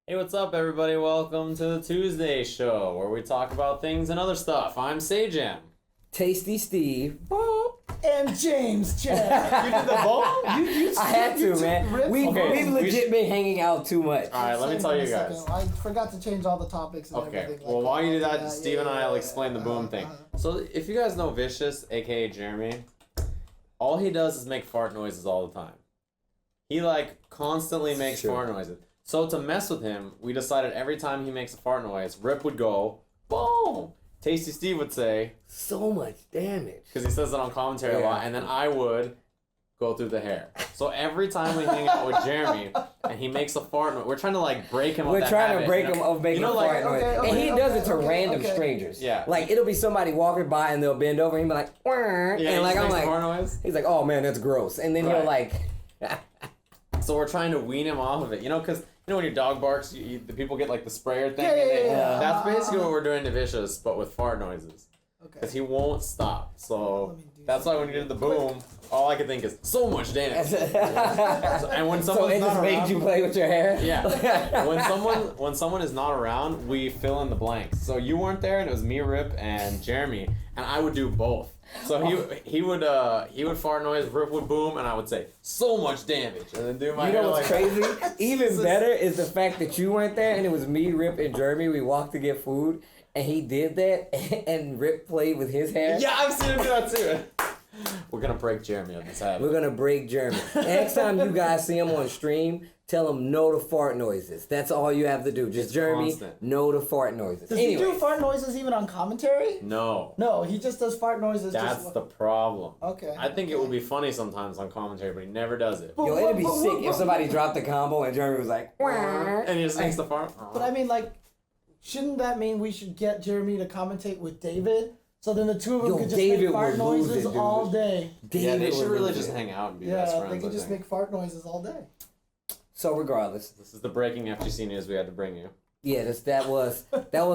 Hey, what's up, everybody? Welcome to the Tuesday show, where we talk about things and other stuff. I'm Sajam. Tasty Steve. And James Chad. You did the both? I had to, man. We've legit been hanging out too much. All right, let me tell you guys. I forgot to change all the topics and Okay, everything. well, while you do that, Yeah, Steve and I will explain the boom Uh-huh, thing. uh-huh. So, if you guys know Vicious, aka Jeremy, all he does is make fart noises all the time. He, constantly makes fart noises. So, to mess with him, we decided every time he makes a fart noise, Rip would go, boom! Tasty Steve would say, So much damage. because he says it on commentary a lot, and then I would go through the hair. So every time we hang out with Jeremy and he makes a fart noise, we're trying to break him. We're trying to break him of making a fart noise. And he does it to random strangers. Yeah. Like, it'll be somebody walking by and they'll bend over and he'll be like, "Wah," Yeah, and he I'm makes like, a fart noise. he's like, oh man, that's gross. And then Right. he'll So we're trying to wean him off of it, because when your dog barks, the people get the sprayer thing. Yeah. That's basically what we're doing to Vicious, but with fart noises. Okay. Because he won't stop. So Let me do that's why when you did the boom, all I could think is so much damage. And when so someone's it not just made around, you play with your hair? Yeah. when someone is not around, we fill in the blanks. So you weren't there, and it was me, Rip, and Jeremy, and I would do both. So he would fart noise, Rip would boom, and I would say so much damage, and then do my You hair know what's crazy? Even So- better is the fact that you weren't there and it was me, Rip, and Jeremy. We walked to get food and he did that and Rip played with his hair. Yeah, I've seen him do that too. We're gonna break Jeremy on this habit. We're gonna break Jeremy. Next time you guys see him on stream, tell him no to fart noises. That's all you have to do. Just Jeremy, constant. no to fart noises. Does he do fart noises even on commentary? No. No, he just does fart noises. That's just... the problem. Okay. I think it would be funny sometimes on commentary, but he never does it. But Yo, it'd be but- sick but- if somebody dropped the combo and Jeremy was like, "Wah." And he just makes the fart. But I mean, shouldn't that mean we should get Jeremy to commentate with David? So then the two of them Yo, could just David make fart would lose noises it, dude. all day. Yeah, they David should would really lose just it. hang out and be best Yeah, friends. they could I just think. make fart noises all day. So regardless, This is the breaking FGC news we had to bring you. yeah, that was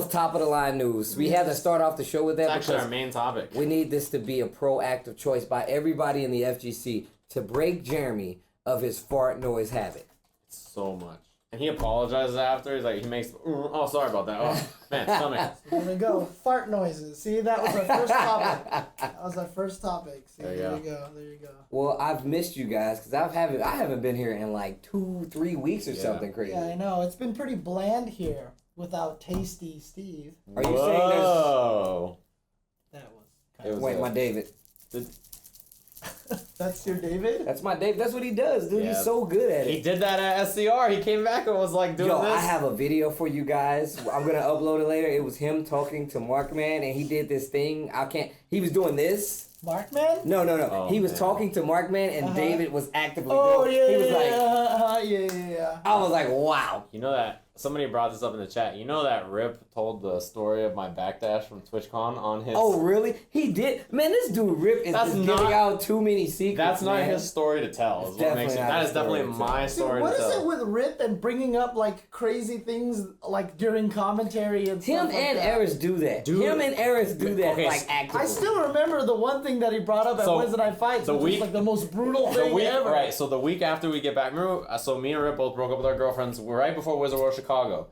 top of the line news. We had to start off the show with that It's actually because our main topic. we need this to be a proactive choice by everybody in the FGC to break Jeremy of his fart noise habit. So much. And he apologizes after. He's like, he makes, oh, sorry about that. Oh, man, stomach. There we go. Fart noises. See, that was our first topic. That was our first topic. See, There you there go. you go. There you go. Well, I've missed you guys because I haven't been here in 2-3 weeks or Yeah. something crazy. Yeah, I know. It's been pretty bland here without Tasty Steve. Are you saying there's? Whoa. That was It kind was Wait, my David. That's your David? That's my David. That's what he does, dude. Yeah. He's so good at it. He did that at SCR. He came back and was like doing Yo, this. I have a video for you guys. I'm gonna upload it later. It was him talking to Markman, and he did this thing. He was doing this. Markman? No. Oh, he was man. talking to Markman, and Uh-huh. David was actively Oh, doing. yeah, He was yeah, like, yeah. I was like, wow. You know that somebody brought this up in the chat. You know that Rip told the story of my backdash from TwitchCon on his. Oh, really? He did. Man, this dude Rip is That's just not- giving out too many secrets. That's not man. his story to tell. It's Is what makes it. definitely not That his is definitely story to tell. my Dude, story what to is tell. it with Rip and bringing up crazy things during commentary and Him stuff like and that? Eris do that. Dude. Him and Eris do that Okay, actively. I still remember the one thing that he brought up at So, Wednesday Night Fights, the which was the most brutal The thing week, ever. right? So the week after we get back, remember? So me and Rip both broke up with our girlfriends right before Wizard World Chicago.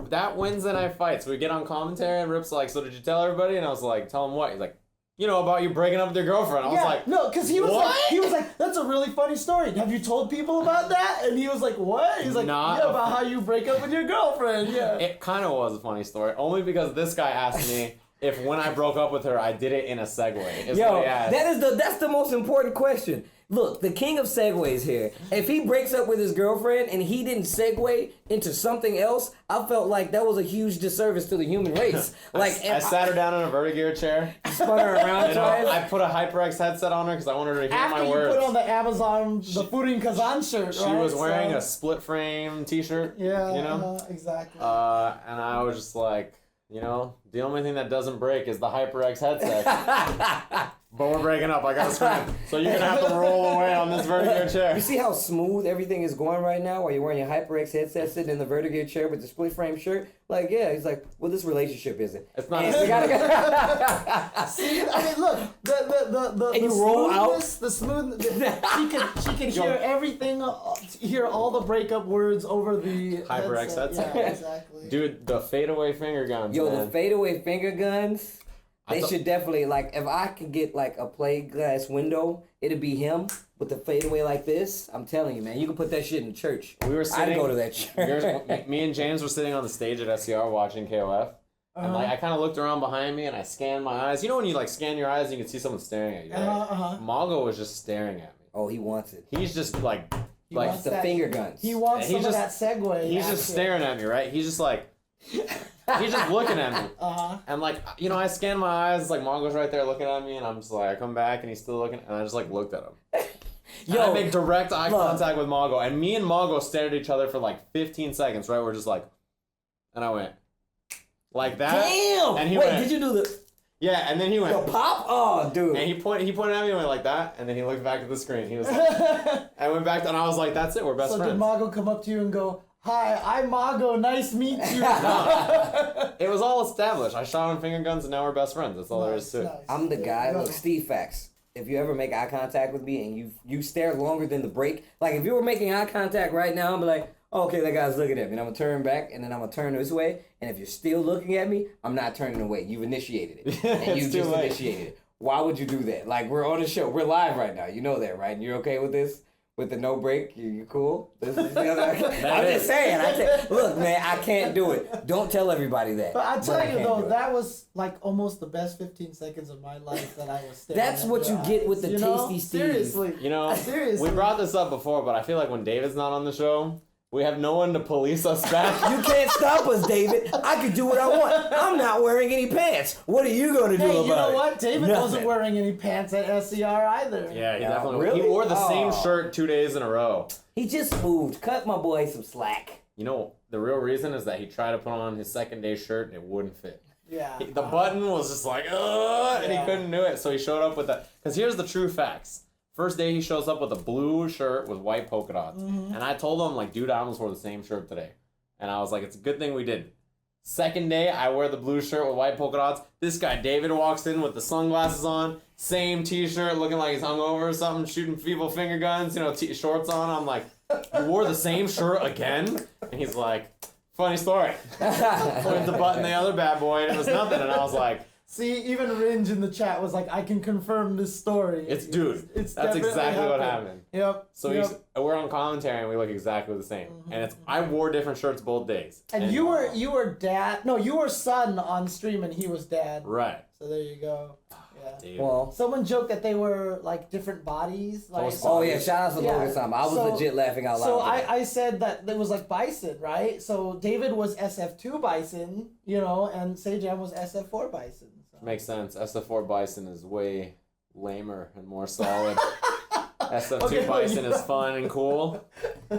That Wednesday Night Fights, we get on commentary and Rip's like, "So did you tell everybody?" And I was like, "Tell them what?" He's like, "About you breaking up with your girlfriend." I was Yeah, like, no, because he was what? like, "That's a really funny story. Have you told people about that?" And he was like, "What?" He's like, Not "Yeah, a- about how you break up with your girlfriend." Yeah. It kind of was a funny story, only because this guy asked me if when I broke up with her, I did it in a segue. Is Yo, what he asked. that's the most important question. Look, the king of segues here. If he breaks up with his girlfriend and he didn't segue into something else, I felt like that was a huge disservice to the human race. Like, I sat her down in a vertigear chair. spun her around twice. I put a HyperX headset on her because I wanted her to hear After my you words. put on the Amazon, the Fooding Kazan shirt, She right? was wearing So- a split frame T-shirt. Yeah, exactly. And I was just like, the only thing that doesn't break is the HyperX headset. But we're breaking up. I gotta scram. So you're gonna have to roll away on this vertigo chair. You see how smooth everything is going right now while you're wearing your HyperX headset sitting in the vertigo chair with the split frame shirt? Like, yeah, he's like, well, this relationship isn't. It's not. And we gotta See, I mean, look, the you roll smoothness, the smooth. She can hear everything, hear all the breakup words over the HyperX headset. Yeah, exactly. Dude, the fadeaway finger guns. Yo, man. the fadeaway finger guns. They should definitely, like, if I could get, like, a plate glass window, it'd be him with the fadeaway like this. I'm telling you, man, you can put that shit in church. We were sitting. I'd go to that church. Me and James were sitting on the stage at SCR watching KOF. And like I kind of looked around behind me and I scanned my eyes. You know when you like scan your eyes and you can see someone staring at you, right? Mago was just staring at me. Oh, he wants it. He's just like Like the finger guns. He wants And some of that segue. He's just staring at me, right? He's just like, he's just looking at me. And like, you know, I scan my eyes, like Mongo's right there looking at me, and I'm just like, I come back and he's still looking, and I just like looked at him. Yo, I make direct eye contact with Mongo, and me and Mongo stared at each other for like 15 seconds, right? We're just like, and I went, like that. Damn! And he Wait, went, did you do the... Yeah, and then he went, The pop? Oh, dude. and he pointed at me and went like that, and then he looked back at the screen. He was like, I went back, and I was like, that's it, we're best so friends. did Mago come up to you and go, "Hi, I'm Mago. Nice meet you." It was all established. I shot him finger guns, and now we're best friends. That's all there is to it. I'm the guy. Look, Steve Facts. If you ever make eye contact with me and you stare longer than the break, like if you were making eye contact right now, I'm be like, oh, okay, that guy's looking at me. And I'm gonna turn back, and then I'm gonna turn this way. And if you're still looking at me, I'm not turning away. You've initiated it, and you just initiated it. Why would you do that? Like, we're on a show. We're live right now. You know that, right? And you're okay with this? With the no break, you cool? This is the other. I'm just saying. Look, man, I can't do it. Don't tell everybody that. But I tell you though, that was like almost the best 15 seconds of my life that I was staring. That's what you get with the Tasty Steve. Seriously. You know, Seriously. we brought this up before, but I feel like when David's not on the show, we have no one to police us back. You can't stop us, David. I can do what I want. I'm not wearing any pants. What are you going to do about it? You know what? David Nothing. wasn't wearing any pants at SCR either. Yeah, he definitely. Really? He wore the same shirt 2 days in a row. He just moved. Cut my boy some slack. You know, the real reason is that he tried to put on his second day shirt and it wouldn't fit. Yeah. The button was just like, and he couldn't do it. So he showed up with that. Because here's the true facts. First day he shows up with a blue shirt with white polka dots. And I told him, like, dude, I almost wore the same shirt today. And I was like, it's a good thing we didn't. Second day, I wear the blue shirt with white polka dots. This guy, David, walks in with the sunglasses on, same t-shirt, looking like he's hungover or something, shooting feeble finger guns, you know, shorts on. I'm like, you wore the same shirt again? And he's like, funny story. Pointed the button the other bad boy, and it was nothing. And I was like, see, even Ringe in the chat was like, I can confirm this story. It's that's definitely exactly what happened. Yep. So we're on commentary and we look exactly the same. And it's I wore different shirts both days. And you were dad. No, you were son on stream and he was dad. Right. So there you go. Yeah. Dude. Well, Someone joked that they were like different bodies. Like, oh yeah, shout out to Logan Sam. I was legit laughing out loud. So I said that it was like Bison, right? So David was SF2 Bison, you know, and Sajam was SF4 Bison. So. Makes sense. SF4 Bison is way lamer and more solid. SF2 Bison is fun and cool.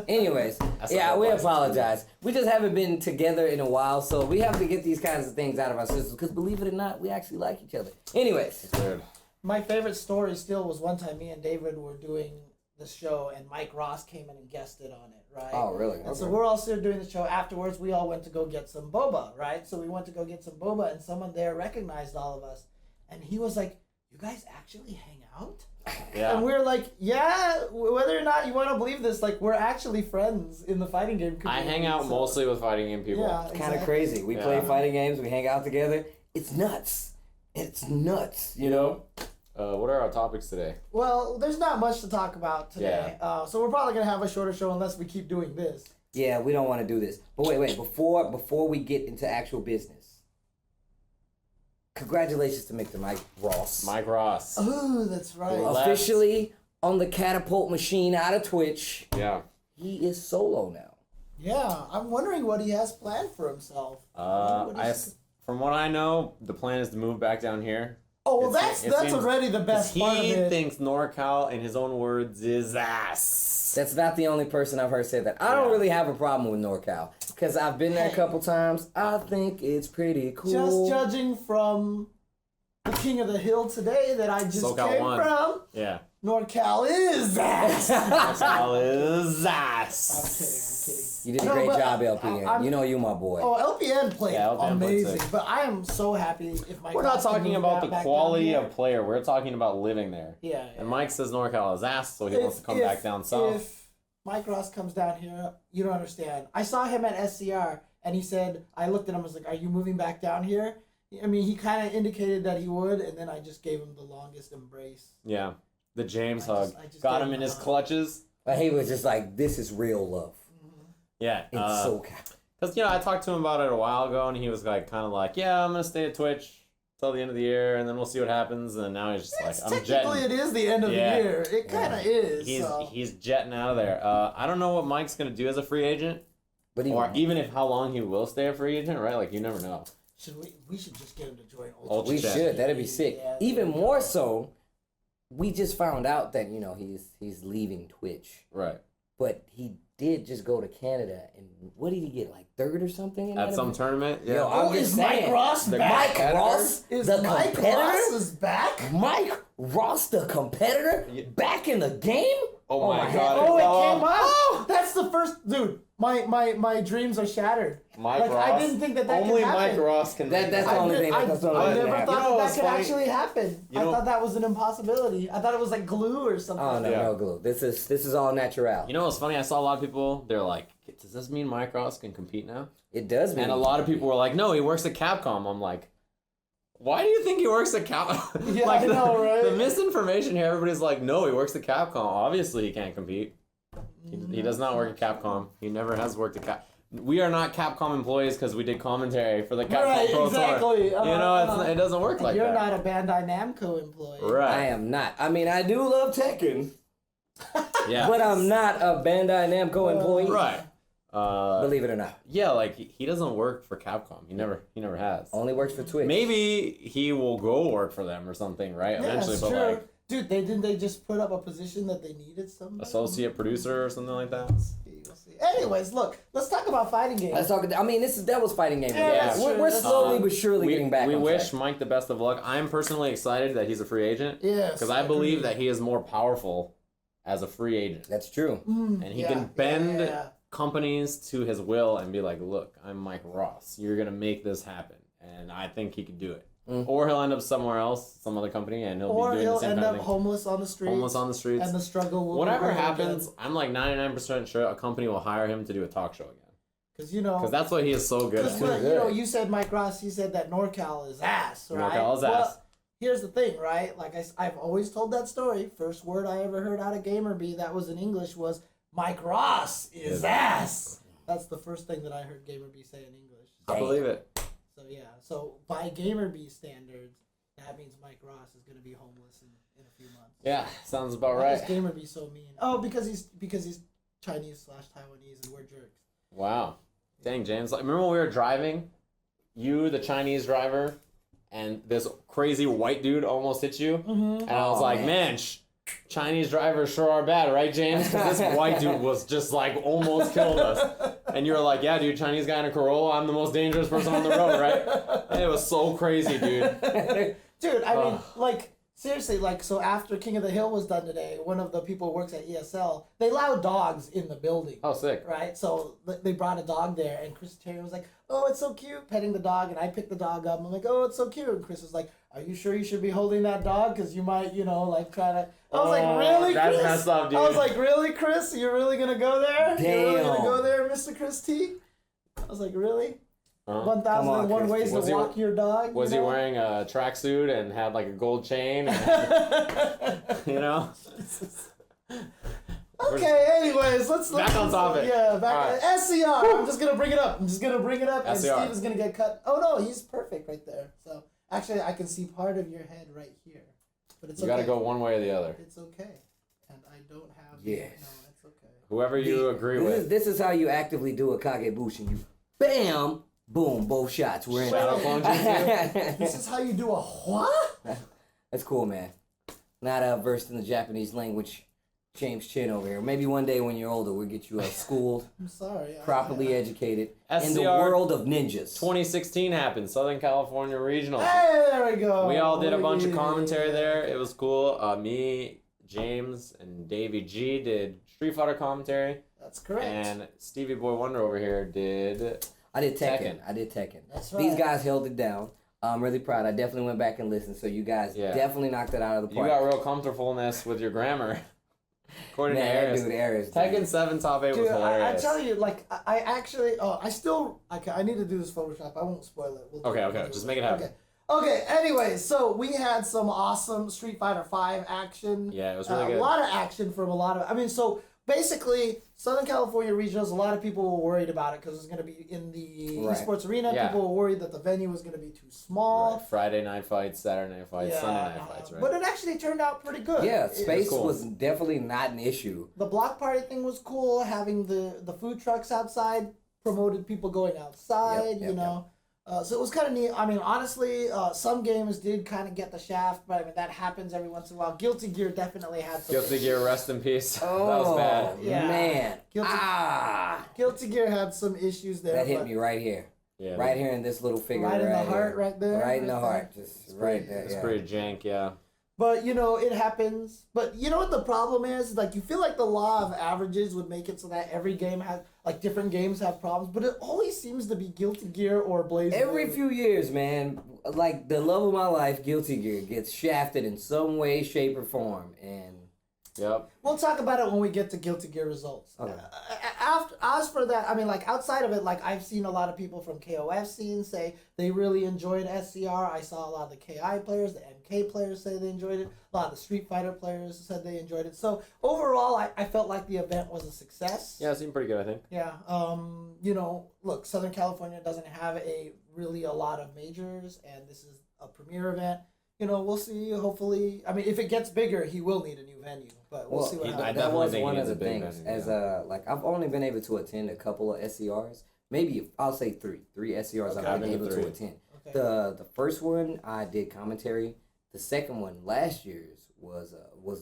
Anyways, yeah, we apologize. We just haven't been together in a while, so we have to get these kinds of things out of our systems, because believe it or not, we actually like each other. Anyways. It's weird. My favorite story still was one time me and David were doing the show and Mike Ross came in and guested on it, right? Oh, really? And so we're all still doing the show. Afterwards, we all went to go get some boba, right? So we went to go get some boba, and someone there recognized all of us. And he was like, you guys actually hang out? Yeah. And we were like, yeah, whether or not you want to believe this, like, we're actually friends in the fighting game community. I hang out mostly with fighting game people. Yeah, It's kind of crazy. We play fighting games, we hang out together. It's nuts. It's nuts, you know? What are our topics today? Well, there's not much to talk about today. Yeah. So we're probably going to have a shorter show unless we keep doing this. Yeah, we don't want to do this. But wait, before we get into actual business, congratulations to Mr. Mike Ross. Mike Ross. Oh, that's right. Officially on the catapult machine out of Twitch. Yeah. He is solo now. Yeah, I'm wondering what he has planned for himself. From what I know, the plan is to move back down here. Oh, well, that's already the best part of it. He thinks NorCal, in his own words, is ass. That's not the only person I've heard say that. I don't really have a problem with NorCal, because I've been there a couple times. I think it's pretty cool. Just judging from the the king of the hill today that I just SoCal came won. from. Yeah. NorCal is ass. SoCal is I'm ass. kidding. You did a No, great but job, LPN. You know you my boy. Oh, LPN played Yeah, LPN played amazing, sick. but I am so happy if Mike. We're not Ross can talking move about that the back quality down here. of player. We're talking about living there. Yeah. And Mike says NorCal is ass, so he wants to come back down south. If Mike Ross comes down here, you don't understand. I saw him at SCR, and he said, I looked at him, I was like, are you moving back down here? I mean, he kind of indicated that he would, and then I just gave him the longest embrace. Yeah. The James hug. I just Got gave him in him a his hug. clutches. But he was just like, this is real love. Yeah. In SoCal. Because, I talked to him about it a while ago, and he was like, kind of like, yeah, I'm going to stay at Twitch till the end of the year, and then we'll see what happens. And now he's just like, I'm Technically, jetting. it is the end of the year. It kind of is. He's jetting out of there. I don't know what Mike's going to do as a free agent, But or even if how long he will stay a free agent, right? Like, you never know. We should just get him to join Ultra we Chat. should. That'd be sick. Yeah, Even yeah. more so, we just found out that he's leaving Twitch, Right. but he did just go to Canada, and what did he get, like third or something? In At that some event? tournament? Yeah. Yo, I'm just is Mike saying. Ross The back? Mike Ross, Is the Mike competitor. Ross is back? Mike Ross, the competitor, back in the game. Oh my my God. Oh, it fell came off. out. Oh, that's the first dude. My dreams are shattered. Mike Like, Ross. I didn't think that Only could happen. Mike Ross can That- make that's that the only happen. thing I that's the only never thing thought that that, happened. that could funny? actually happen. You I know- thought that was an impossibility. I thought it was like glue or something. Oh no, Yeah. no glue. This is all natural. You know what's funny? I saw a lot of people, they're like, does this mean Mike Ross can compete now? It does. And a lot of people were like, no, he works at Capcom. I'm like, why do you think he works at Capcom? Yeah, like I know, right? The misinformation here, everybody's like, no, he works at Capcom. Obviously, he can't compete. He does not work at Capcom. He never has worked at Capcom. We are not Capcom employees because we did commentary for the Capcom Right, Pro exactly. Tour. It doesn't work like You're that. not a Bandai Namco employee. Right. I am not. I mean, I do love Tekken, Yeah. but I'm not a Bandai Namco employee. Right. Believe it or not, Yeah, like he doesn't work for Capcom. He never has. only works for Twitch. Maybe he will go work for them or something, right? Yeah, Eventually, it's but true. like Dude, they just put up a position that they needed somebody? associate producer or something like that. We'll see. Anyways, look, let's talk about fighting games. Let's talk. I mean, that was fighting game. Yeah, that's we're true. That's slowly true. but surely getting back. We on wish track. Mike the best of luck. I'm personally excited that he's a free agent. Yes. Because I believe that he is more powerful as a free agent. That's true. And he can bend companies to his will and be like, look, I'm Mike Ross. You're going to make this happen. And I think he could do it. Or he'll end up somewhere else, some other company, and he'll be doing the same end kind up of thing. homeless on the streets. Homeless on the streets. And the struggle will Whatever begin happens, again. I'm like 99% sure a company will hire him to do a talk show again. Because that's what he is so good Because at. you said Mike Ross. He said that NorCal is ass, right? NorCal is well, ass. Here's the thing, right? Like I've always told that story. First word I ever heard out of GamerBee that was in English was Mike Ross is ass. That's the first thing that I heard GamerBee say in English. I believe it. So yeah, so by GamerBee standards, that means Mike Ross is going to be homeless in a few months. Yeah, sounds about Why right. is GamerBee so mean? Oh, because he's Chinese/Taiwanese and we're jerks. Wow. Dang, James. Like, remember when we were driving? You, the Chinese driver, and this crazy white dude almost hit you? And I was like, man, Chinese drivers sure are bad, right, James? Because this white dude was just like almost killed us. And you were like, yeah, dude, Chinese guy in a Corolla, I'm the most dangerous person on the road, right? And it was so crazy, dude. Dude, I mean, like, seriously, like, so after King of the Hill was done today, one of the people who works at ESL, they allow dogs in the building. Oh, sick. Right? So they brought a dog there, and Chris Terry was like, oh, it's so cute, petting the dog, and I picked the dog up, and I'm like, oh, it's so cute, and Chris was like, are you sure you should be holding that dog? Because you might, like, try to... I was like, really, that's Chris? messed up, dude. I was like, really, Chris? You're really going to go there? Damn. You're really going to go there, Mr. Chris T? I was like, really? 1,001 ways to walk your dog? Was he wearing a tracksuit and had like a gold chain? You know? Okay, anyways, let's Back on topic. Yeah, back All right. SCR. I'm just gonna bring it up. And SCR. Steve is gonna get cut. Oh no, he's perfect right there. So actually, I can see part of your head right here, but it's You okay. gotta go one way or the other. It's okay, and I don't have. Yes. No, it's okay. Whoever you agree with. This is how you actively do a Kagebushin. You bam, boom, both shots. We're in. Shadow Clone Jutsu. This is how you do a what? That's cool, man. Not versed in the Japanese language. James Chin over here. Maybe one day when you're older, we'll get you schooled, I'm sorry. properly educated in the SCR world of ninjas. 2016 happened. Southern California Regional. Hey, there we go. We all did a bunch of commentary there. It was cool. Me, James, and Davey G did Street Fighter commentary. That's correct. And Stevie Boy Wonder over here did... I did Tekken. That's right. These guys held it down. I'm really proud. I definitely went back and listened, so you guys definitely knocked it out of the park. You got real comfortableness with your grammar. According to Aris. Dude, Aris. Tekken 7 top 8 was hilarious. I tell you, like, I actually, I need to do this Photoshop. I won't spoil it. Okay, just make it happen. Okay, anyway, so we had some awesome Street Fighter V action. Yeah, it was really good. A lot of action from a lot of, so basically, Southern California Regionals, a lot of people were worried about it because it was going to be in the esports arena. Yeah. People were worried that the venue was going to be too small. Right. Friday night fights, Saturday night fights, Sunday night fights, right? But it actually turned out pretty good. Yeah, space cool. was definitely not an issue. The block party thing was cool. Having the food trucks outside promoted people going outside, you know. So it was kind of neat. I mean, honestly, some games did kind of get the shaft, but I mean, that happens every once in a while. Guilty Gear definitely had some Guilty Gear, rest in peace. Oh, that was bad. Yeah. Man. Guilty Gear had some issues there. That hit me right here. Yeah, right here in this little figure. Right in the heart, here. right there. Right in the heart. Just right there. It's pretty jank, yeah. But, you know, it happens. But you know what the problem is? Like, you feel like the law of averages would make it so that every game has, like, different games have problems. But it always seems to be Guilty Gear or Blaze. Every few years, man, like, the love of my life, Guilty Gear, gets shafted in some way, shape, or form. And yep. We'll talk about it when we get to Guilty Gear results. Okay. As for that, I mean, like, outside of it, like, I've seen a lot of people from KOF scene say they really enjoyed SCR. I saw a lot of the KI players, the MK players say they enjoyed it. A lot of the Street Fighter players said they enjoyed it. So, overall, I felt like the event was a success. Yeah, it seemed pretty good, I think. Yeah. You know, look, Southern California doesn't have a lot of majors, and this is a premier event. You know, we'll see. Hopefully, I mean, if it gets bigger, he will need a new venue. But we'll see what happens. That was think one he of the needs a big things. venue, As like, I've only been able to attend a couple of SCRs. Maybe I'll say three SCRs I've been able to attend. Okay. The first one I did commentary. The second one last year's was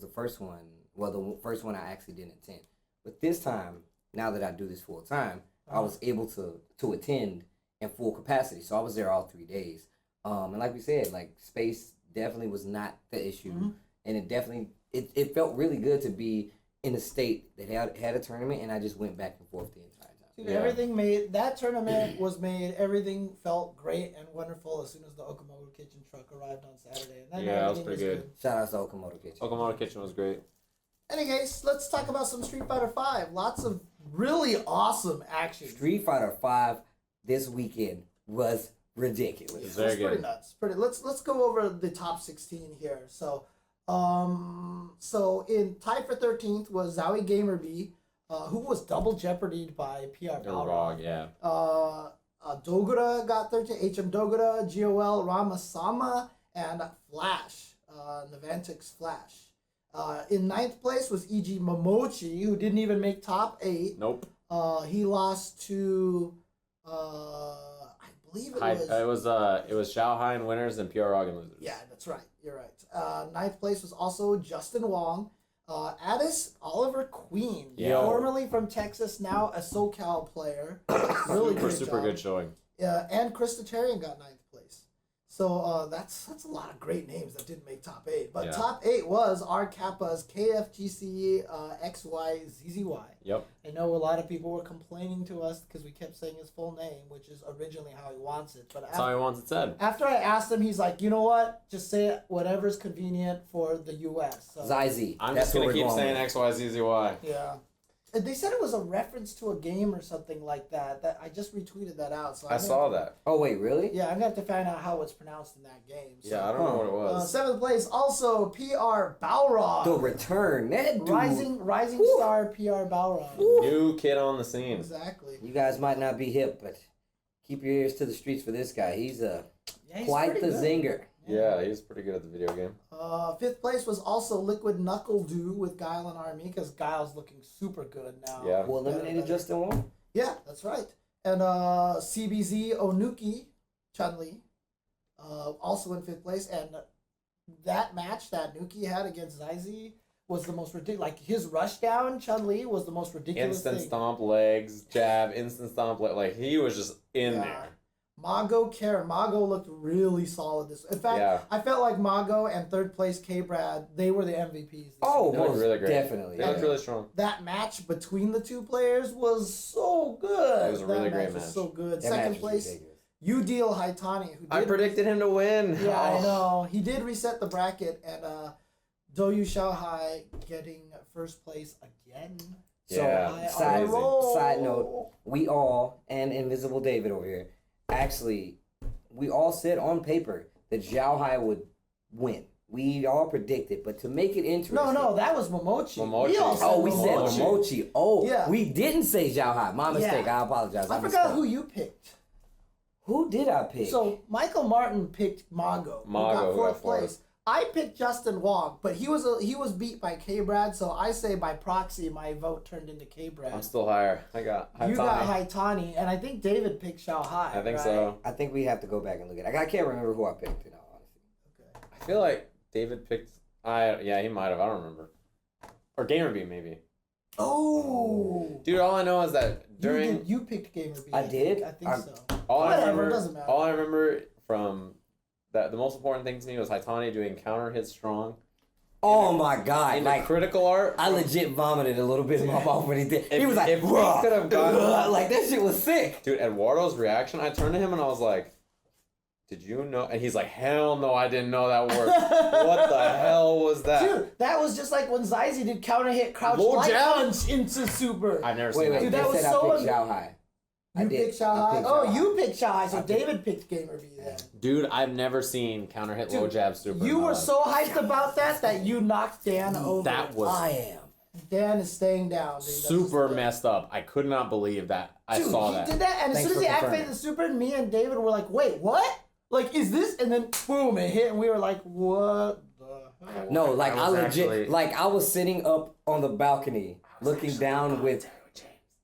the first one. Well, the first one I actually didn't attend. But this time, now that I do this full time, I was able to attend in full capacity. So I was there all 3 days. And like we said, like, space definitely was not the issue, and it definitely it felt really good to be in a state that had a tournament, and I just went back and forth the entire time. Dude, everything that tournament was made. Everything felt great and wonderful as soon as the Okamoto Kitchen truck arrived on Saturday. And then that was pretty good. Shout out to Okamoto Kitchen. Okamoto Kitchen was great. Anyways, let's talk about some Street Fighter V. Lots of really awesome action. Street Fighter V this weekend was ridiculous. It's very pretty good. nuts. Let's go over the top 16 here. So in tied for 13th was Zowie Gamer B, who was double jeopardied by PR Balrog. Yeah. Dogura got 13th, HM Dogura, GOL Ramasama, and Flash, Navantix Flash. In 9th place was EG Momochi, who didn't even make top 8. Nope. He lost to I believe It was Xiaohai winners and PR Rogan losers. Yeah, that's right. You're right. 9th place was also Justin Wong. Addis Oliver Queen, formerly from Texas, now a SoCal player. Really super good showing. And Krista Tarian got 9th place. So that's a lot of great names that didn't make top 8. But top 8 was R Kappa's KFGC XYZZY. Yep. I know a lot of people were complaining to us because we kept saying his full name, which is originally how he wants it. But that's how he wants it said. After I asked him, he's like, you know what? Just say whatever's convenient for the U.S. So, ZZ. I'm just going to keep saying XYZZY. Yeah. They said it was a reference to a game or something like that. That I just retweeted that out. So I saw that. Oh, wait, really? Yeah, I'm going to have to find out how it's pronounced in that game. So. Yeah, I don't know what it was. 7th place, also PR Balrog. The return. That dude. Rising star PR Balrog. New kid on the scene. Exactly. You guys might not be hip, but keep your ears to the streets for this guy. He's quite the good. zinger. Yeah, he's pretty good at the video game. 5th place was also Liquid Knuckle Dew with Guile and Army, because Guile's looking super good now. Yeah. Who eliminated Justin Wong? Yeah, that's right. And CBZ Onuki Chun-Li, also in 5th place. And that match that Nuki had against Zaizi was the most ridiculous. Like his rush down, Chun-Li was the most ridiculous Instant thing. stomp legs, jab, instant stomp like he was just in there. Mago, Karen. Mago looked really solid. In fact, I felt like Mago and third place K-Brad, they were the MVPs. Oh, They looked really great. definitely. They looked really strong. That match between the two players was so good. It was a really great match. Was match. so good. That Second match was place, ridiculous. Udil Haitani. Who did I predicted him to win. Yeah, I know. He did reset the bracket, and Doyu Xiaohai getting first place again. So, Yeah. side note, we all, and Invisible David over here, actually, we all said on paper that Xiao Hai would win. We all predicted, but to make it interesting. No, that was Momochi. Momochi. We all said we said Momochi. Oh, Yeah. we didn't say Xiao Hai. My mistake. Yeah. I apologize. I forgot who you picked. Who did I pick? So Michael Martin picked Mago. Who got fourth place. I picked Justin Wong, but he was beat by K-Brad, so I say by proxy my vote turned into K-Brad. I'm still higher. I got Haitani. You got Haitani, and I think David picked Xiao Hai. I think right? so. I think we have to go back and look at it. I can't remember who I picked, in all honesty. Okay. I feel like David picked. Yeah, he might have. I don't remember. Or Gamerby maybe. Oh. Dude, all I know is that during You picked Gamer B. I did? I think so. all I Whatever, remember, it doesn't matter. all I remember from that the most important thing to me was Haitani doing counter hits strong. Oh my God! In Like critical art. I legit vomited a little bit in my mouth when he did. He was like, if he "Bruh, could have gotten like that shit was sick. Dude, Eduardo's reaction, I turned to him and I was like, did you know? And he's like, hell no, I didn't know that worked. What the hell was that? Dude, that was just like when Zaizi did counter hit crouch Low light jab. punch into super. I've never Wait, seen wait, Dude, that. that you was said so I picked Xiao Hai. You picked Xiao Hai? picked Oh, Xiao Hai. you picked Xiao Hai, so I picked- David picked Gamer B then. Dude, I've never seen counter hit low Dude, jab super. You in my were life. so hyped about that you knocked Dan over. That was I am. Dan is staying down, dude. That's super just- messed up. I could not believe that. I Dude, saw he that. did that, and as Thanks soon as for he confirming. activated the super, me and David were like, wait, what? Like, is this? And then, boom, it hit, and we were like, what the hell? No, like I was legit, actually- like I was sitting up on the balcony, looking down with.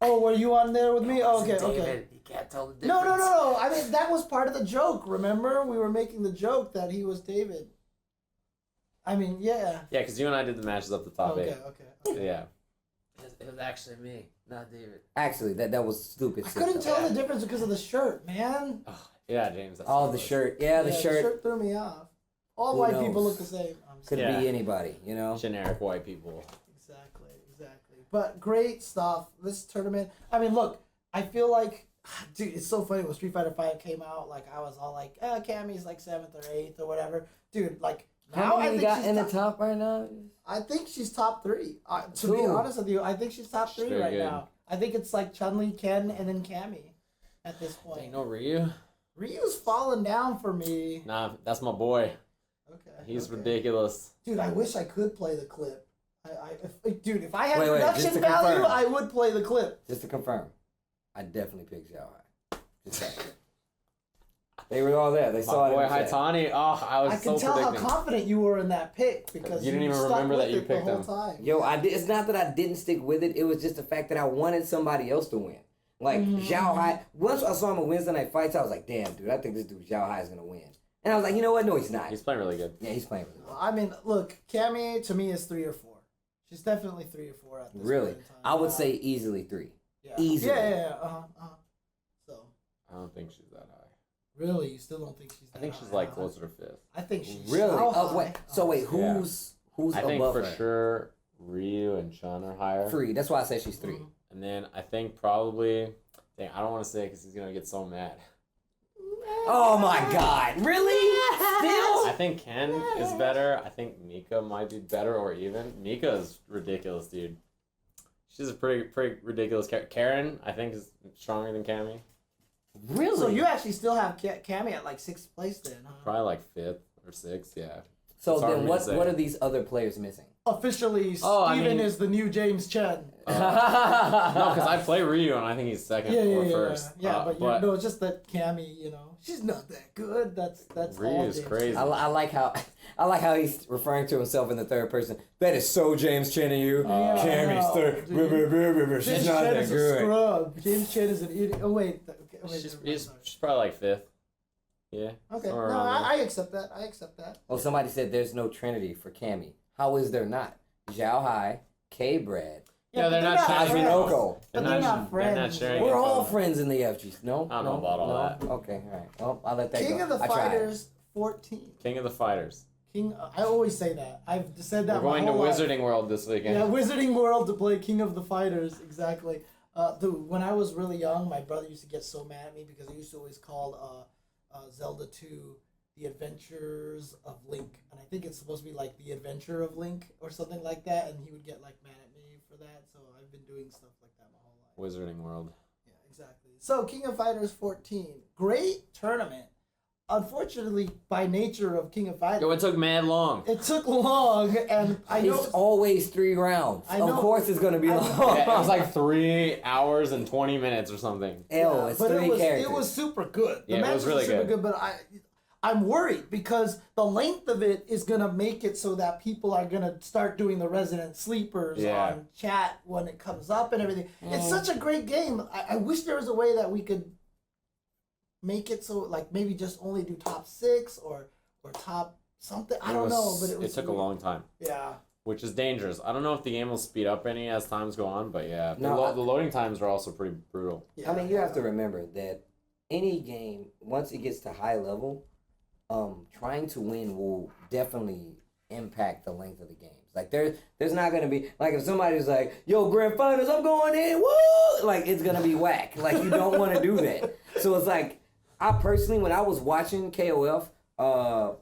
Oh, were you on there with me? Oh, okay, okay. You can't tell the difference. No. I mean, that was part of the joke, remember? We were making the joke that he was David. I mean, yeah. Yeah, because you and I did the matches up the top Okay, eight. okay. Yeah. It was actually me, not David. Actually, that was stupid. I shit, couldn't though. tell the difference because of the shirt, man. Yeah, James. That's Oh, what the it was. shirt. Yeah, the Yeah, shirt threw me off. All Who white knows? people look the same. I'm could Yeah. be anybody, you know. Generic white people. Exactly. But great stuff. This tournament. I mean, look. I feel like, dude, it's so funny when Street Fighter V came out. Like, I was all like, Cammy's like 7th or 8th or whatever. Dude, like now How I many think got she's in the top. top right now? I think she's top 3. To be Cool. honest with you, I think she's top 3 very right good. now. I think it's like Chun-Li, Ken, and then Cammy at this point. Ain't no Ryu. Ryu's fallen down for me. Nah, that's my boy. Okay. He's okay. ridiculous. Dude, I wish I could play the clip. If I had Wait, production just to value, confirm. I would play the clip. Just to confirm, I definitely picked Xiao Hai. Just saying. They were all there. They saw My boy it. in the chat. Haitani. Oh, I was I can so tell predicting. how confident you were in that pick because You didn't even stuck remember with that you it picked the whole him. time. Yo, it's not that I didn't stick with it. It was just the fact that I wanted somebody else to win. Like Xiao Hai. Once I saw him in Wednesday Night Fights, I was like, damn, dude, I think this dude Xiao Hai is gonna win. And I was like, you know what? No, he's not. He's playing really good. Yeah, he's playing really well. I mean, look, Cammy to me is 3 or 4. She's definitely 3 or 4 at this Really, point in time. I would say easily 3. yeah. easily. Yeah. So I don't think she's that high. really, you still don't think she's? I think that she's high, like huh? closer to 5th. I think she's Really? so Oh high. wait. So wait, Yeah. who's I think above for her? sure Ryu and Chun are higher. 3. That's why I say she's 3. And then I think probably, dang, I don't want to say because he's gonna get so mad. Oh my God! Really? I Still? think Ken is better. I think Mika might be better or even. Mika is ridiculous, dude. She's a pretty ridiculous. Karen, I think, is stronger than Cammy. Really? So you actually still have Cammy at like 6th place then, huh? Probably like 5th or 6th, yeah. So It's hard for then, me to say. what are these other players missing? Officially, Oh, I Steven mean- is the new James Chen. No, because I play Ryu and I think he's second or first. Yeah, but no, it's just that Cammy, she's not that good. That's Ryu all is James crazy. Chen. I like how he's referring to himself in the third person. That is so James Chen of you. Yeah, Cammy's no, third. dude. She's James not Chen that is a good. scrub. James Chen is an idiot. Oh wait, okay, wait. She's, never mind, he's, sorry. she's probably like 5th. Yeah. Okay, somewhere no, around there. I accept that. I accept that. Oh, somebody said there's no Trinity for Cammy. How is there not? Zhao Hai, K-Brad, Yeah, they're not sharing. friends. Ashinoko. But they're not They're not friends. sharing. We're all info. friends in the FGs. No, I don't know about all that. Okay, all right. Well, I'll let that go. King of the I tried. Fighters 14. King of the Fighters. I always say that. I've said that. We're going to my whole life. Wizarding World this weekend. Yeah, Wizarding World to play King of the Fighters. Exactly. Dude, when I was really young, my brother used to get so mad at me because he used to always call Zelda 2 The Adventures of Link. And I think it's supposed to be like The Adventure of Link or something like that. And he would get like mad at me for that. So I've been doing stuff like that my whole life. Wizarding World. Yeah, exactly. So King of Fighters 14. Great tournament. Unfortunately, by nature of King of Fighters, Yo, it took mad long. it took long, and I know It's always 3 rounds. I know. Of course it's going to be long. Yeah, it was like 3 hours and 20 minutes or something. It's but 3 characters. it was super good. The Yeah, it match was really super good. But I'm worried because the length of it is gonna make it so that people are gonna start doing the resident sleepers on chat when it comes up and everything. It's such a great game. I wish there was a way that we could make it so like maybe just only do top 6 or top something. I don't know, but it took a long time. Yeah. Which is dangerous. I don't know if the game will speed up any as times go on, but yeah, the No, loading times are also pretty brutal. Yeah. I mean, you have to remember that any game, once it gets to high level, trying to win will definitely impact the length of the games. Like there's not gonna be like if somebody's like, "Yo, grand finals, I'm going in," woo! Like it's gonna be whack. Like you don't want to do that. So it's like I personally, when I was watching KOF,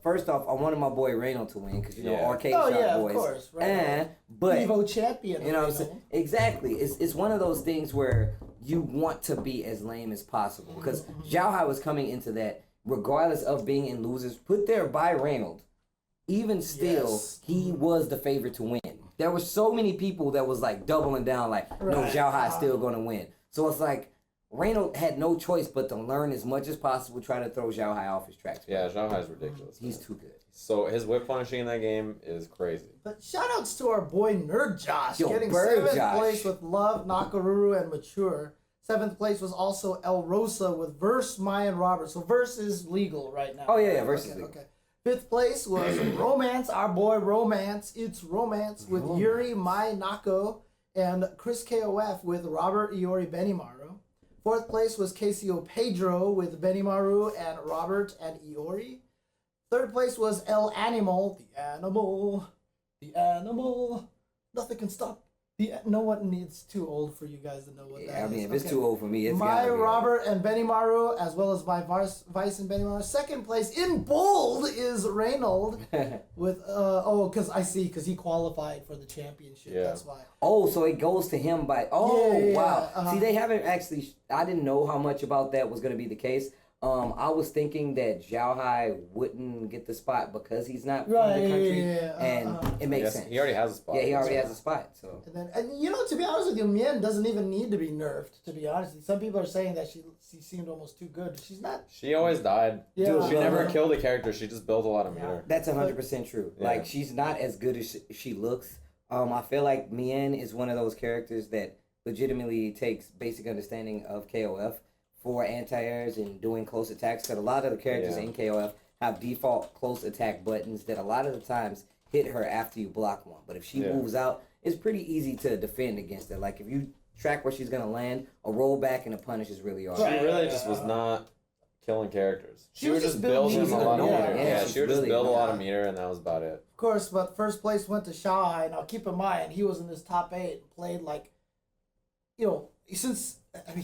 first off, I wanted my boy Reno to win because Arcade Shop Boys. Of course, right. But Evo champion. you know what I'm saying? Exactly. It's one of those things where you want to be as lame as possible. Because Zhao Hai was coming into that, regardless of being in losers, put there by Reynolds. Even still, he was the favorite to win. There were so many people that was like doubling down, like, no, Zhao Hai is still going to win. So it's like, Reynolds had no choice but to learn as much as possible, try to throw Zhao Hai off his tracks. Yeah, Zhao Hai is ridiculous. He's too good. So his whip punishing in that game is crazy. But shoutouts to our boy Nerd Josh, Yo, getting Bird 7th Josh. place with Love, Nakaruru, and Mature. 7th place was also El Rosa with Verse, Mayan Robert. So Verse is legal right now. Oh, yeah, Verse is legal. Okay. 5th place was Romance, our boy Romance. It's Romance with Yuri, Mai Nako, and Chris KOF with Robert Iori Benimaru. 4th place was KCO Pedro with Benimaru and Robert and Iori. 3rd place was El Animal, the animal. Nothing can stop. No one it's too old for you guys to know what that is. I mean, if it's too old for me, it's my gotta be Robert and Benimaru, as well as my Vice and Benimaru. 2nd place in bold is Reynold with because he qualified for the championship. Yeah. That's why. Oh, so it goes to him by. Wow. See, they haven't actually. I didn't know how much about that was going to be the case. I was thinking that Zhao Hai wouldn't get the spot because he's not from the country, and it makes sense. He already has a spot. Yeah, he already has a spot. So. And you know, to be honest with you, Mien doesn't even need to be nerfed. To be honest, some people are saying that she seemed almost too good. She's not. She always died. Yeah. She never killed a character. She just built a lot of meter. That's 100% true. Yeah. Like she's not as good as she looks. I feel like Mien is one of those characters that legitimately takes basic understanding of KOF for anti-airs and doing close attacks. Because a lot of the characters in KOF have default close attack buttons that a lot of the times hit her after you block one. But if she moves out, it's pretty easy to defend against her. Like if you track where she's gonna land, a roll back and a punish is really hard. She really just was not killing characters. She would just build building them a lot of meter. meter. Yeah, Yeah, she's she would just really build a lot of good. meter, and that was about it. Of course, but first place went to Shai. Now keep in mind, he was in this top 8 and played like, he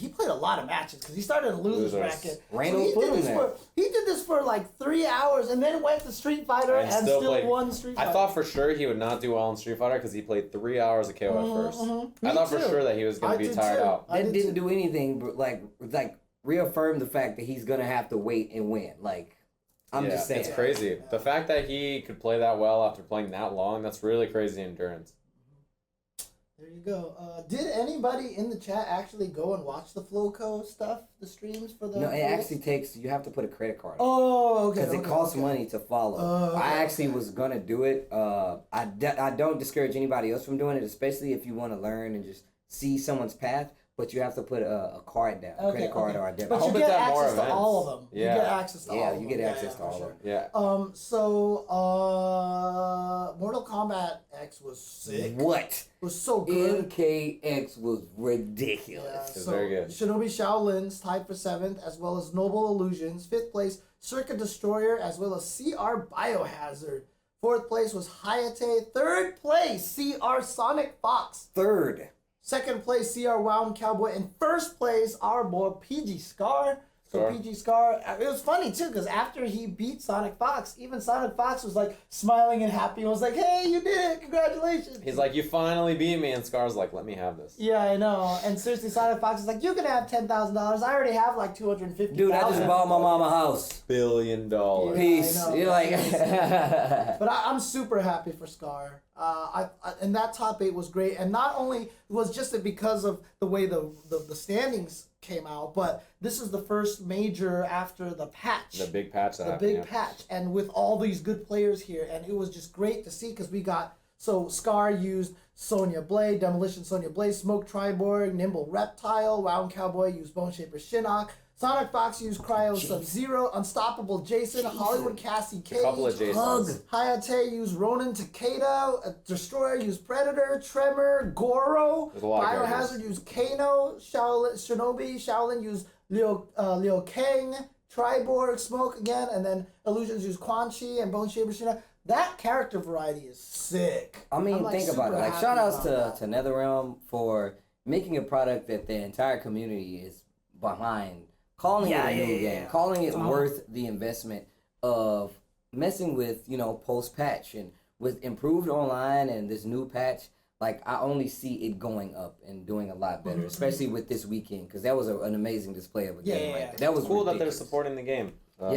played a lot of matches because he started a losers bracket. Reynolds put him there. He did this for like 3 hours and then went to Street Fighter and still played, won Street Fighter. I thought for sure he would not do well in Street Fighter because he played 3 hours of KOF first. I thought for sure that he was going to be tired out. That didn't do anything but like reaffirm the fact that he's gonna have to wait and win. Like I'm just saying, it's crazy. The fact that he could play that well after playing that long, that's really crazy endurance. There you go. Did anybody in the chat actually go and watch the Flowco stuff, the streams for the? No, it actually takes. You have to put a credit card. Oh, okay. Because it costs money to follow. I actually was gonna do it. I don't discourage anybody else from doing it, especially if you want to learn and just see someone's path. but you have to put a card down, a credit card or a debit. But you hope get it's at more access to events. all of them. Yeah. You get access to all of them. You get access to all of them. Yeah. Mortal Kombat X was sick. What? It was so good. MKX was Yeah, ridiculous. was very good. Shinobi Shaolin's tied for 7th, as well as Noble Illusions. 5th place, Circuit Destroyer, as well as CR Biohazard. 4th place was Hayate. 3rd place, CR Sonic Fox. Third. 2nd place, CR Wound Cowboy. And 1st place, our boy PG Scar. So Scar. PG Scar, it was funny too, because after he beat Sonic Fox, even Sonic Fox was like smiling and happy and was like, hey, you did it, congratulations. He's like, you finally beat me, and Scar's like, let me have this. Yeah, I know. And seriously, Sonic Fox is like, you can have $10,000. I already have like $250,000. Dude, I just bought my mama a house. $1 billion. Yeah. Peace. I know. You're like, But I'm super happy for Scar. And that top 8 was great. And not only was just it because of the way the standings came out, but this is the first major after the patch. The big patch that The happened. big patch. And with all these good players here. And it was just great to see because we got... So Scar used Sonya Blade, Demolition Sonya Blade, Smoke Triborg, Nimble Reptile, Round Cowboy used Bone Shaper Shinnok, Sonic Fox used Cryo Sub-Zero, Unstoppable Jason, Hollywood Cassie Cage, A couple of Jasons. Hayate used Ronin Takeda, Destroyer used Predator, Tremor, Goro, There's a lot of Biohazard characters. used Kano, Shinobi, Shaolin used Liu Kang, Triborg, Smoke again, and then Illusions used Quan Chi and Bone Shaper Shinnok. That character variety is sick. I mean, I'm, like, think about it. super Like, happy shout outs about to that. NetherRealm for making a product that the entire community is behind, calling it a new game, calling it worth the investment of messing with, post-patch. And with improved online and this new patch, like, I only see it going up and doing a lot better, especially with this weekend, because that was an amazing display of a game. Yeah. Right there. That was Cool that they're ridiculous. supporting the game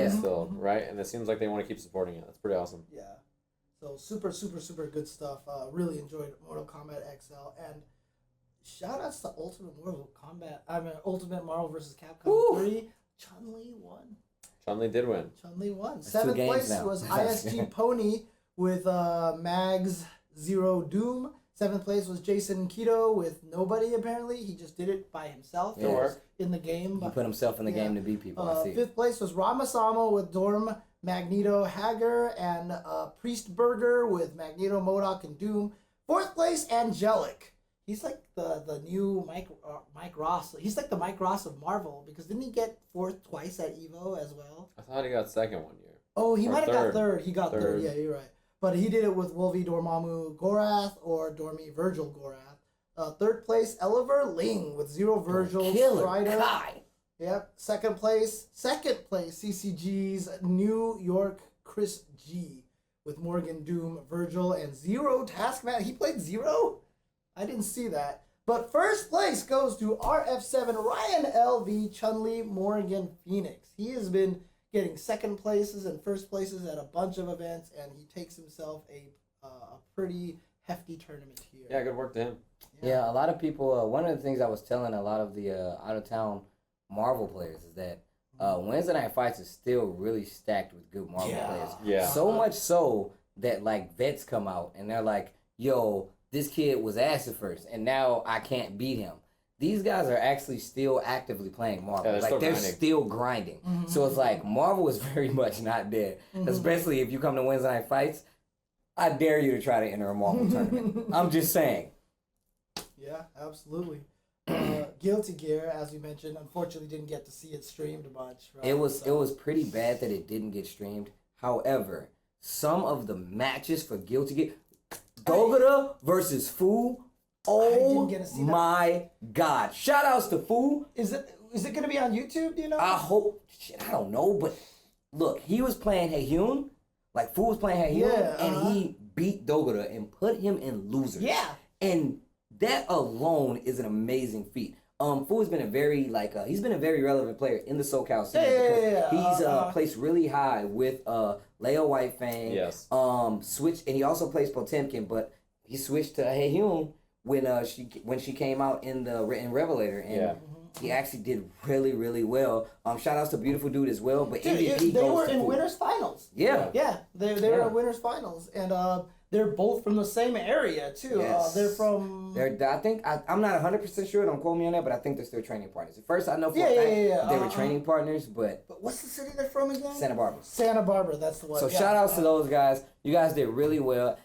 still, right? And it seems like they want to keep supporting it. That's pretty awesome. Yeah. So super good stuff. Really enjoyed Mortal Kombat XL, and shout outs to Ultimate Marvel vs. Capcom 3. Chun-Li won. Chun-Li did win. Chun-Li won. That's 2 7th games place now. was ISG Pony with Mags Zero Doom. 7th place was Jason Kido with nobody, apparently. He just did it by himself. Yeah. It was in the game. He put himself in the game to beat people. I see. 5th place was Ramasamo with Dorm, Magneto, Hager, and Priest Burger with Magneto, MODOK, and Doom. 4th place, Angelic. He's like the new Mike Ross. He's like the Mike Ross of Marvel, because didn't he get 4th twice at EVO as well? I thought he got second one year. Oh, he Or might have got third. 3rd. He got 3rd. Third. Yeah, you're right. But he did it with Wolvie Dormammu Gorath or Dormy Virgil Gorath. 3rd place, Eliver Ling with Zero Virgil Strider. Kai. Yep. Second place, CCG's New York Chris G with Morgan Doom, Virgil, and Zero Taskmaster. He played Zero? I didn't see that. But first place goes to RF7 Ryan LV Chun-Li Morgan Phoenix. He has been getting second places and first places at a bunch of events, and he takes himself a pretty hefty tournament here. Yeah, good work to him. Yeah, a lot of people. One of the things I was telling a lot of the out of town Marvel players is that Wednesday Night Fights is still really stacked with good Marvel players. Yeah. So much so that like vets come out and they're like, "Yo, this kid was ass at first, and now I can't beat him." These guys are actually still actively playing Marvel. Yeah, they're they're still still grinding. So it's like Marvel is very much not dead. Especially if you come to Wednesday Night Fights, I dare you to try to enter a Marvel tournament. I'm just saying. Yeah, absolutely. Guilty Gear, as we mentioned, unfortunately didn't get to see it streamed a bunch. Right? It was pretty bad that it didn't get streamed. However, some of the matches for Guilty Gear, Gogeta versus Fu. Oh didn't get to see that. my God! Shout outs to Fu. Is it going to be on YouTube? Do you know? I hope. Shit, I don't know, but look, he was playing Haehyun, like Fu was playing Haehyun, and he beat Gogeta and put him in losers. Yeah. And that alone is an amazing feat. Fu has been a very he's been a very relevant player in the SoCal scene because he's placed really high with Leo Whitefang. Yes. Switched, and he also plays Potemkin, but he switched to Haehyun when she came out in Revelator, and he actually did really well. Shout outs to Beautiful Dude as well, but MVP they goes were to in Fu. winners finals. Yeah. Yeah, they were in winners finals, and they're both from the same area too. Yes. They're from. I think I'm not 100% sure. Don't quote me on that, but I think they're still training partners. At first, I know for a fact they were training partners, but what's the city they're from again? Santa Barbara. Santa Barbara, that's the one. So shout outs to those guys. You guys did really well.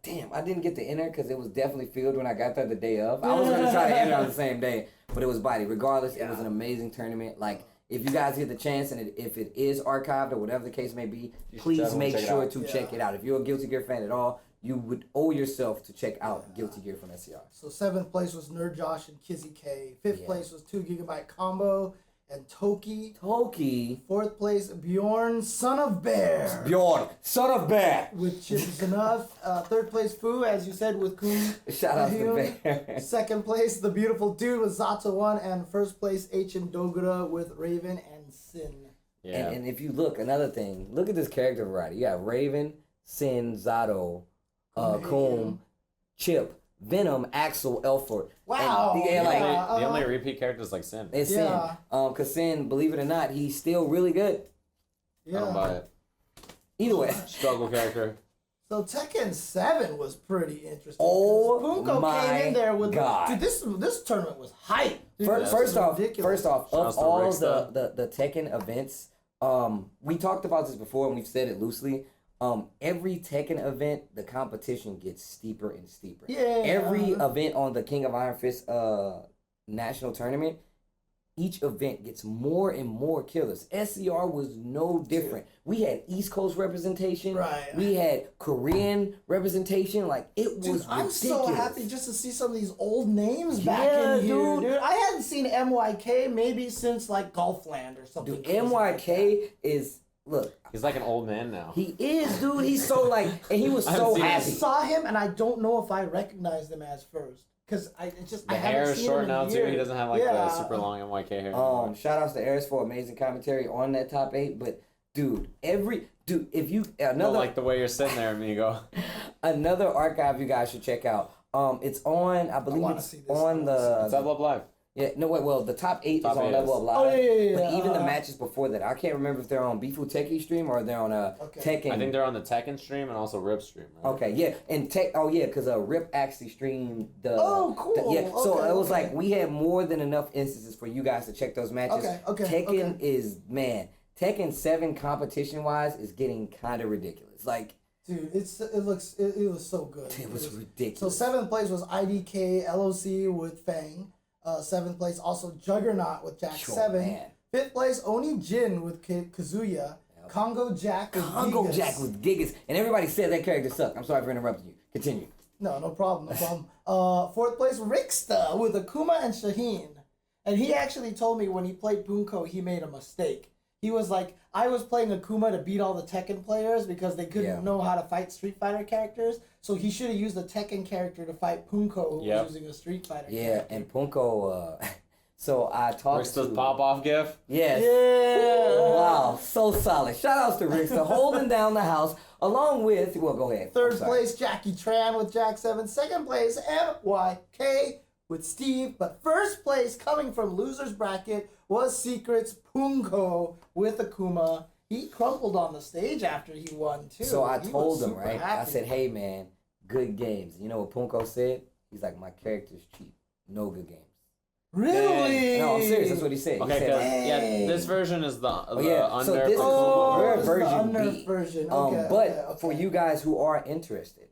Damn, I didn't get to enter because it was definitely filled when I got there the day of. I was gonna try to enter on the same day, but it was body. Regardless, it was an amazing tournament. Like, if you guys get the chance and if it is archived or whatever the case may be, please make sure to check it out. If you're a Guilty Gear fan at all, you would owe yourself to check out Guilty Gear from SCR. So 7th place was Nerd Josh and Kizzy K. 5th place was 2 Gigabyte Combo and Toki. 4th place, Bjorn, Son of Bear. Bjorn, Son of Bear. With Chips Enough. 3rd place, Fu, as you said, with Kun. Shout out to Bear. 2nd place, The Beautiful Dude with Zato 1. And 1st place, H and Dogura with Raven and Sin. Yeah. And if you look, another thing, look at this character variety. You got Raven, Sin, Zato, Coom, Chip, Venom, Axel, Elford. Wow. And, the only repeat character is like Sin. It's Sin. Because Sin, believe it or not, he's still really good. Yeah. I don't buy it. Either way. Struggle character. So Tekken 7 was pretty interesting. Oh, Punko my came in there with God. Dude, this tournament was hype. Dude, First off, Shouts of to all Rick stuff. the Tekken events, we talked about this before and we've said it loosely. Every Tekken event, the competition gets steeper and steeper. Yeah. Every event on the King of Iron Fist national tournament, each event gets more and more killers. SCR was no different. We had East Coast representation. Right. We had Korean representation. Like, it was Dude, I'm ridiculous. so happy just to see some of these old names back in here, dude. I hadn't seen MYK maybe since like Golfland or something. Dude, MYK is, look. He's like an old man now. He is, dude. He's so like, and he was so I happy. saw him and I don't know if I recognized him as first. Because I The hair is short now too. He doesn't have like the super long MYK hair. Shout outs to Eris for amazing commentary on that top 8. But dude, if you Don't like the way you're sitting there, amigo. another archive you guys should check out. It's on, I believe it's on the. It's at Love Live. Yeah, no wait. Well, the top 8 Top is on 8 Level is. Up Live. Oh yeah. But even the matches before that, I can't remember if they're on Bifu Techie stream or they're on Tekken. I think they're on the Tekken stream and also Rip stream. Right? Okay, yeah, and because Rip actually streamed the. Oh, cool. So it was like we had more than enough instances for you guys to check those matches. Tekken is Tekken 7 competition wise is getting kind of ridiculous. Like, dude, it was so good. It was ridiculous. So 7th place was IDK LOC with Fang. 7th place also Juggernaut with Jack 7. Man. 5th place Oni Jin with Kazuya. Yep. Congo Jack with Gigas. And everybody said that character sucked. I'm sorry for interrupting you. Continue. No problem. 4th place Ricksta with Akuma and Shaheen. And he actually told me when he played Punko, he made a mistake. He was like, I was playing Akuma to beat all the Tekken players because they couldn't know how to fight Street Fighter characters. So he should have used a Tekken character to fight Punko, who was using a Street Fighter character. And Punko, so I talked to... Ricksta's pop-off gif? Yes. Yeah. Wow, so solid. Shout outs to Ricksta holding down the house along with... Well, go ahead. 3rd place, Jackie Tran with Jack 7. 2nd place, MYK with Steve. But 1st place, coming from Loser's Bracket, was Secrets Punko with Akuma. He crumpled on the stage after he won, too. So I told him, right? Happy. I said, hey, man, good games. You know what Punko said? He's like, my character's cheap. No good games. Really? No, I'm serious. That's what he said. Okay, he said, this version is the so this Akuma. is version B. Version. For you guys who are interested,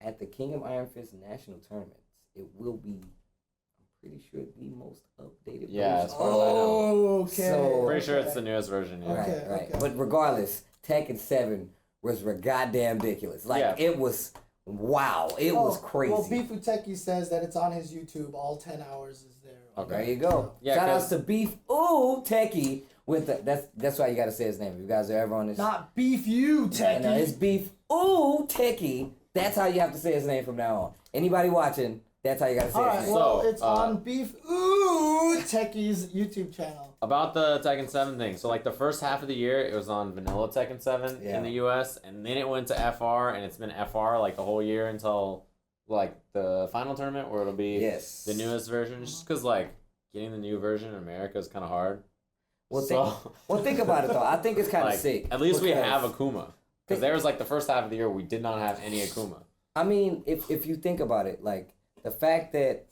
at the King of Iron Fist National Tournaments, it will be, I'm pretty sure, the most updated version. As far as I know. Okay. So, Pretty sure it's the newest version, yeah. Right. But regardless, Tekken 7 was goddamn ridiculous. Like, it was, wow, it was crazy. Well, Beefuteki says that it's on his YouTube. All 10 hours is there. Okay. There you go. Yeah, shout outs to Beef Techie with that's why you gotta say his name. If you guys are ever on this. Not Beef You Techie. No, it's Beef Techie. That's how you have to say his name from now on. Anybody watching, that's how you gotta say his name. Well, it's on Beef Techie's YouTube channel. About the Tekken 7 thing, so like the first half of the year, it was on vanilla Tekken 7 in the US, and then it went to FR, and it's been FR like the whole year until like the final tournament where it'll be the newest version, just because like getting the new version in America is kind of hard. Well, think about it though. I think it's kind of sick. At least we have Akuma, because there was like the first half of the year we did not have any Akuma. I mean, if you think about it, like the fact that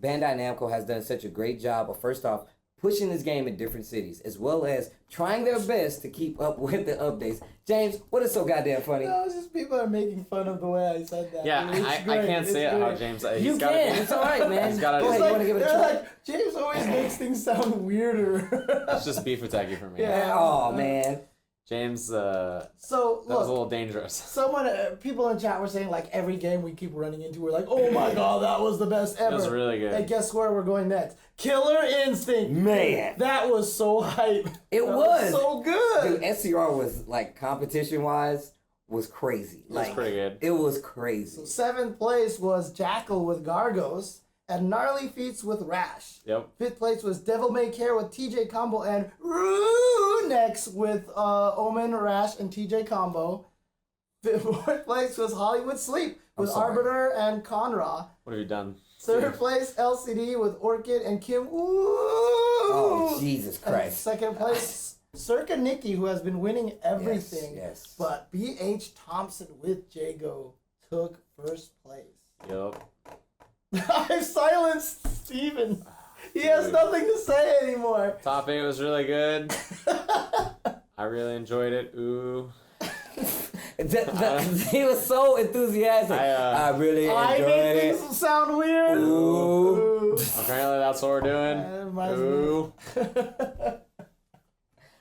Bandai Namco has done such a great job of, first off, pushing this game in different cities, as well as trying their best to keep up with the updates. James, what is so goddamn funny? No, it's just people are making fun of the way I said that. Yeah, I can't say it how James. You can. It's all right, man. He's gotta, Go ahead. You want to give it a try? Like, James always makes things sound weirder. It's just beef attacky for me. Yeah. Oh man. James, So that was a little dangerous. Someone, people in chat were saying like every game we keep running into, we're like, oh my god, that was the best ever. It was really good. Hey, guess where we're going next? Killer Instinct. Man. That was so hype. It That was so good. Dude, SCR was like competition wise was crazy. It was Like pretty good. it was crazy. So 7th place was Jackal with Gargos and Gnarly Feats with Rash. Yep. 5th place was Devil May Care with TJ Combo and Runex with Omen, Rash, and TJ Combo. 4th place was Hollywood Sleep with Arbiter and Conra. What have you done? 3rd place LCD with Orchid and Kim. Ooh. Oh Jesus Christ. 2nd place Circa Nikki, who has been winning everything. Yes. But BH Thompson with Jago took 1st place. Yep. I've silenced Steven. He has nothing to say anymore. Top 8 was really good. I really enjoyed it. Ooh. He was so enthusiastic. I really I enjoyed make it. things sound weird. Ooh. Apparently that's what we're doing. Ooh.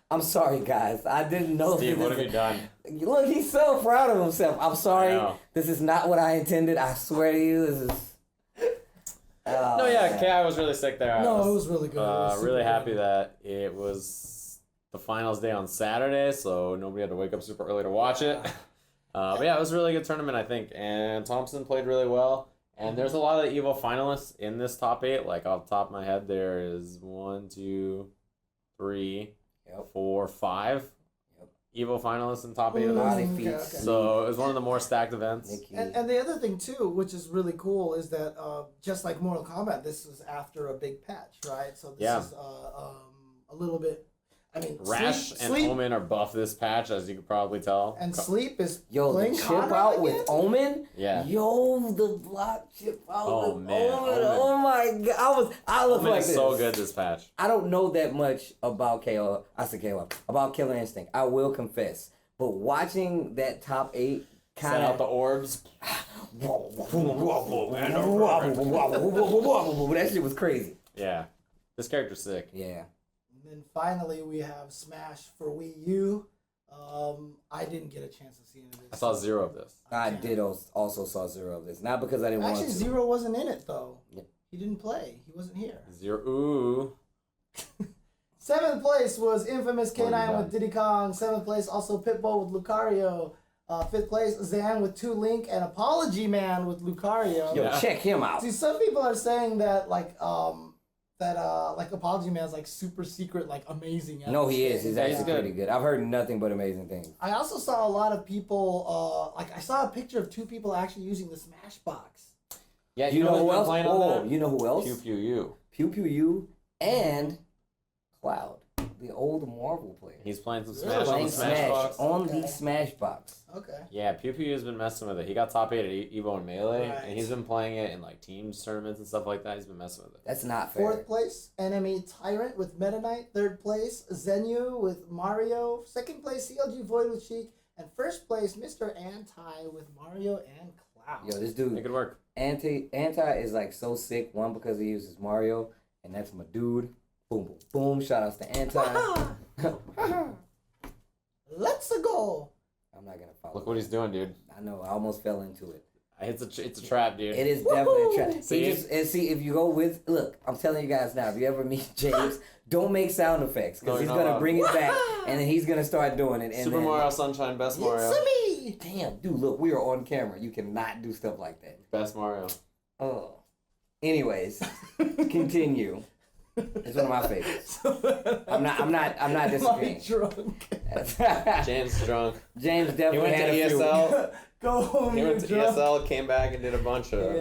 I'm sorry, guys. I didn't know. Steve, what have you done? Look, he's so proud of himself. I'm sorry. know. This is not what I intended. I swear to you, this is. No, yeah, KI was really sick there. No, it was really good. It was super Really happy good. that it was the finals day on Saturday, so nobody had to wake up super early to watch it. But yeah, it was a really good tournament, I think. And Thompson played really well. And there's a lot of Evo finalists in this top 8. Like, off the top of my head, there is 1, 2, 3, 4, 5 Evo finalists in top 8 of them. Okay. So it was one of the more stacked events. And the other thing too, which is really cool, is that just like Mortal Kombat, this was after a big patch, right? So this is a little bit. I mean, Rash and Omen are buff this patch, as you could probably tell. And Sleep is the chip out with Omen. Yeah. Yo, the block chip out with man, Omen. Oh my god, I look Omen like is this. so good this patch. I don't know that much about about Killer Instinct. I will confess, but watching that top 8 Set kind out of the orbs. that shit was crazy. Yeah. This character's sick. Yeah. And then finally we have Smash for Wii U. I didn't get a chance to see any of this. I saw 0 of this. I did also saw 0 of this. Not because I didn't want to. Actually, Zero wasn't in it though. Yep. He didn't play. He wasn't here. 0. Ooh. 7th place was Infamous What have you K9 with Diddy Kong. 7th place also Pitbull with Lucario. 5th place Zan with 2 Link and Apology Man with Lucario. Yo, check him out. See, some people are saying that like Apology Man's like super secret, like amazing. No, he is. He's actually good. pretty good. I've heard nothing but amazing things. I also saw a lot of people. I saw a picture of 2 people actually using the Smash box. Yeah, You know who else? playing Oh, on that? you know who else? Pew Pew U. Pew Pew U and Cloud, the old Marvel player. He's playing some Really? Smash on Playing the Smash box. on Okay. the Smash box. Okay. Yeah, Pew Pew has been messing with it. He got top 8 at Evo and Melee, Right. and he's been playing it in like teams tournaments and stuff like that. He's been messing with it. That's not fair. 4th place Enemy Tyrant with Meta Knight. 3rd place Zenu with Mario. 2nd place CLG Void with Sheik. And 1st place Mr. Anti with Mario and Cloud. Yo, this It dude could work. Anti is like so sick. One, because he uses Mario, and that's my dude. Boom, boom, boom. Shout outs to Anti. Let's go. I'm not gonna follow. Look what he's doing, dude. I know. I almost fell into it. It's a trap, dude. It is definitely a trap. See? And see, if you go with, look, I'm telling you guys now, if you ever meet James, don't make sound effects, because No, he's you're going not to bring it back, and then he's going to start doing it. And Super then, Mario Sunshine, best Mario. It's me. Damn, dude, look, we are on camera. You cannot do stuff like that. Best Mario. Oh. Anyways, continue. It's one of my favorites. I'm not disagreeing. Drunk. James drunk. James He definitely went to had a few. ESL. Go home. He You're went to drunk. ESL, came back and did a bunch of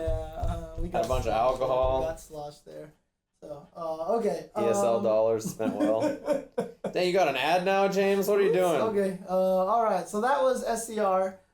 We got Had a bunch of sloshed alcohol. There. We got sloshed there. So, okay. ESL dollars spent well. Dang, you got an ad now, James? What are you doing? Okay. All right. So that was SCR.